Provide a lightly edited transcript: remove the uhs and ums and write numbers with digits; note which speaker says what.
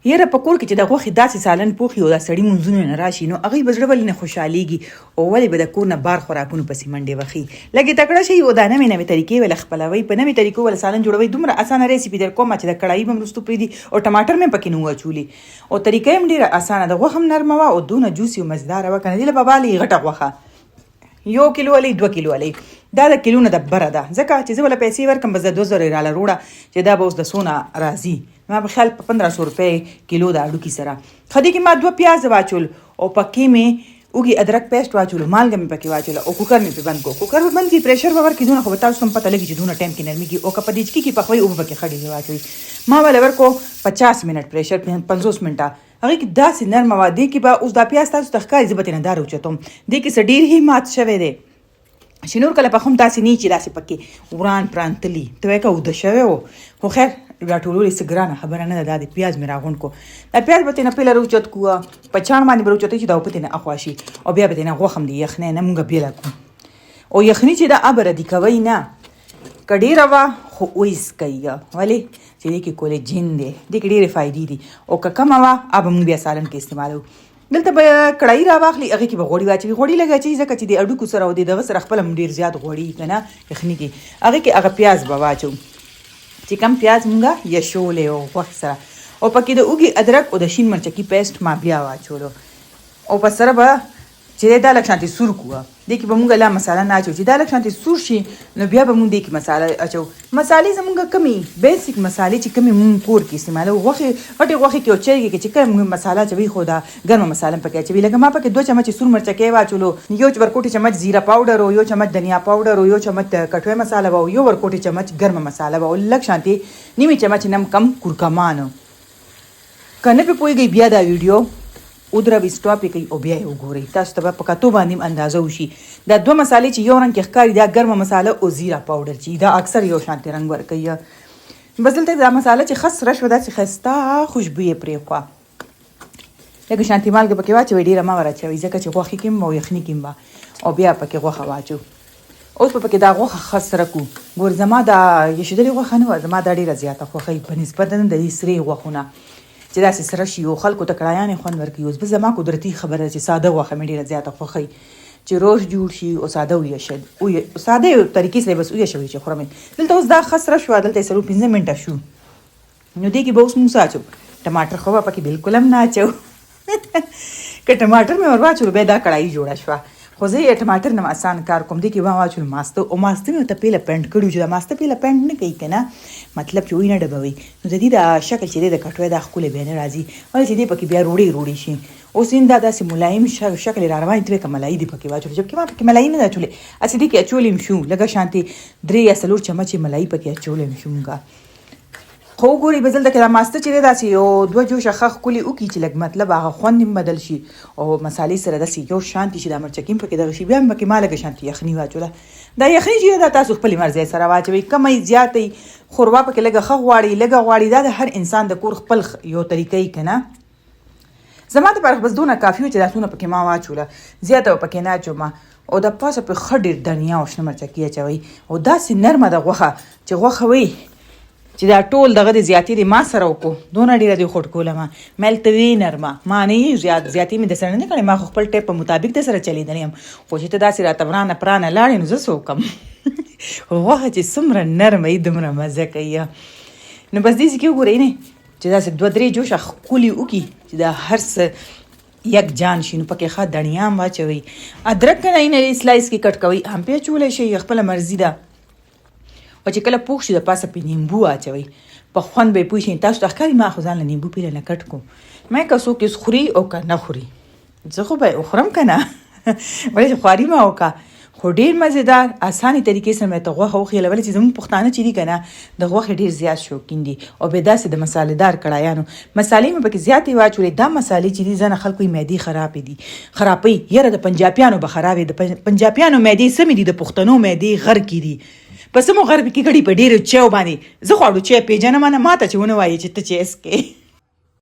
Speaker 1: یاره په کور کې چې د غوښې داسې سالن پوخي او د سړي منځونه نه راشي نو هغوی به زړه ولې نه خوشحالېږي او ولې به د کور نه بار خوراکونو پسې منډې وخي. لږې تکړه شئ او دا نوې نوې طریقې ول خپلوئ. په نوې طریقو ول سالن جوړوئ. دومره اسانه ریسیپي در کومه چې د کړاهي به وروستو پرېږدي او ټماټر مې پکې نه واچولي او طریقه یې هم ډېره اسانه ده. غوښه هم نرمه وه او دونه جوسي او مزداره وه که نه. دې له بابالې غټه غوښه 1 کیلو والی 2 کیلو والی دا د کیلو نه د بره ده ځکه چې زه وله پیسې ورکړم بس د 2000 راله روړه چې دا به اوس د څونه راځي. ما په خیال په 1500 روپۍ کیلو د اډوکي سره. خدای کې ما 2 پیاز واچول او پکې مې اوږي ادرک پیسټ واچول مالګه مې پکې واچول او کوکر مې په بند کو. کوکر په بند کې پریشر باور کې دونه خو به تاسو هم پته لګي چې دونه ټایم کې نرمېږي او که په دیچکي کې پخوي او پکې خړې واچوي. ما ولا ورکو 50 منټ پریشر 50 منټه هغه کې داسې نرمه وه. دې کې به اوس دا پیاز تاسو ته ښکاري زه به ترې نه دار اوچتم. دې کې څه ډېر هی مات شوی دی چې نور کله پخوم داسې نه چې داسې پکې وران پرانتلي ته وایې که اوده شوی و. خو خیر راټولول یې څه ګرانه خبره نه ده. دا د پیاز مې راغونډ کو. دا پیاز به ترېنه پیله راوچت کړو په چاڼ باندې به راوچتوي چې دا اوبه ترېنه اخوا شي او بیا به ترېنه غوښه هم د یخنۍ نه مونږ بیله کړو. او یخني چې دا ابه ردي کوئ نه که ډېره وه خو ویسکئ ولې چې دې کې کولیجین دی دې کې ډېرې فایدې دي او که کمه وه ابه مونږ بیا سالن کې استعمالوو. دلته به کړاهي راواخلي هغې کې به غوړي واچوي. غوړي لږ اچوي ځکه چې د اډوکو سره او د دغه سره خپله هم ډېر زیات غوړي که نه یخني کې. هغې کې هغه پیاز به واچو چې کم پیاز مونږه یشولی او غوښې سره او پکې د اوږي ادرک او د شین مرچکي پیسټ ما بیا واچولو او په سره به چې دا لږ شانتې سور کړو. دې کې به مونږ لا مساله نه اچو چې دا لږ شانتې سور شي نو بیا به مونږ دې کې مساله اچو. مسالې زمونږ کمې بیسیک مسالې چې کمې مونږ کور کې استعمالو. غوښې غټې غوښې کې او چرګې کې چې کوم مساله اچوي خو دا ګرمه مساله هم پکې اچوي. لکه ما پکې 2 چمچې سور مرچکۍ واچولو 1 ورکوټي چمچ زیره پاوډر او 1 چمچ دنیا پاوډر او 1 چمچ کټوۍ مساله او 1 ورکوټي چمچ ګرمه مساله او لږ شانتې نیمه چمچ نم کم کورکمان. که نه پې پوهېږئ بیا دا ویډیو ودروي سټاپ یې کوي او بیا یې وګورئ. تاسو ته به په کتو باندې هم اندازه وشي. دا 2 مسالې چې یو رنګ کې ښکاري دا ګرمه مساله او زیره پاوډر چې دا اکثر یو شانتې رنګ ورکوي. بس دلته دا مساله چې ښه سره شوه داسې ښایسته خوشبو یې پرېښوه. لږه شانتې مالګه پکې واچوئ ډېره مه ور اچوئ ځکه چې غوښې کې هم او یخني کې هم به او بیا پکې غوښه واچو. اوس به پکې دا غوښه ښه سره کړو. ګور زما دا یشېدلې غوښه نه وه زما دا ډېره زیاته خوښوي په نسبت د دې سرې غوښو نه چې داسې سره شي او خلکو ته کړایانې خوند ورکوي. اوس به زما قدرتي خبره ده چې ساده غوښه مې ډېره زیاته خوښوي چې روش جوړ شي او ساده ویشل ساده طریقې سره بس ویشوي چې خورم. دلته اوس دا ښه سره شوه. دلته یې 15 منټه شو نو دې کې به اوس موږ څه اچو. ټماټر خو به پکې بالکل هم نه اچو. که ټماټر مې ور واچولو بیا دا کړاهي جوړه شوه. خو زه یې ټماټر نه اسان کار کوم. دې کې ما واچول ماسته او ماسته مې ورته پیله پینټ کړي چې دا ماسته پیله پینټ نه کوي که نه مطلب چې وی نه ډبوي نو د دې د شکل چې دی د کټوۍ دا ښکلی بیا نه راځي ولې چې دې پکې بیا روړې شي. اوس دا داسې ملایم شکل را روان ته که ملایي دې پکې واچول جبکې ما پکې ملایي نه ده اچولې. هسې دې کې اچولې م شو لږه شانتې 3 یا 4 چمچې ملایي پکې اچولې م شو مونږه. خو وګورئ به دلته کې دا ماسته چې دی داسې یو 2 جوشه ښه ښکلي وکړي چې لږ مطلب هغه خوند هم بدل شي او مسالې سره داسې یو شانتې چې دا مرچکي هم پکې دغه شي. بیا هم پکې ما لږه شانتې یخني واچوله. دا یخني چې دا تاسو خپلې مرضۍ سره واچوئ کمه زیاتې ښوروا پکې لږه ښه غواړي لږه غواړي. دا د هر انسان د کور خپل یو طریقې که نه. زما دپاره بس دونه کافي و چې دا څونه پکې ما واچوله زیاته به پکې نه اچوم او د پاسه پرې ښه ډېر دنیا او شنه مرچکي اچوئ او داسې نرمه ده غوښه چې غوښه وي چې دا ټول دغه د زیاتې د ما سره وکړو دونه ډېره دې خوټ کولم ملتوي نرمه ما نه یې زیاتې مې د سره نه کړې. ما خو خپل ټیپ په مطابق د سره چلیدلی یم خو چې ته داسې راته ورانه پرانه لاړې نو زه څه وکړم. غوښه چې څومره نرمه وي دومره مزه کوي. نو بس دې کې وګورئ نه چې داسې 2-3 جوشه ښکلي وکړي چې دا هر څه یک جان شي نو پکې ښه دڼیا هم واچوئ. ادرک که نه سلایس کې کټ کوئ هم پې اچولی شئ خپله مرضي ده او چې کله پوخ شي د پاسه پې نیمبو اچوئ په خوند به یې پوه شئ. تاسو ته ښکاري ما خو ځان له نیمبو پیله نه کټ کوم. ما که څوک یې خوري او که نه خوري زه خو به یې وخورم که نه ولې چې خواري ما وکړه خو ډېر مزېدار اسانې طریقې سره مې ته غوښه وخیله ولې چې زموږ پښتانه چې دي که نه د غوښې ډېر زیات شوقین دي او بیا داسې د مسالېدار کړایانو مسالې مې پکې زیاتې واچولې. دا مسالې چې دي ځنه خلکو یې معدې خرابې دي خرابوي. یاره د پنجابیانو به خرابې د پنجابیانو معدې سمې دي د پښتنو معدې غرقې دي. په سمو غرب کې ګړي په ډېرو چایو باندې زه خواړو چای پېژنم نه ما ته چې ونه وایي چې ته چای څکې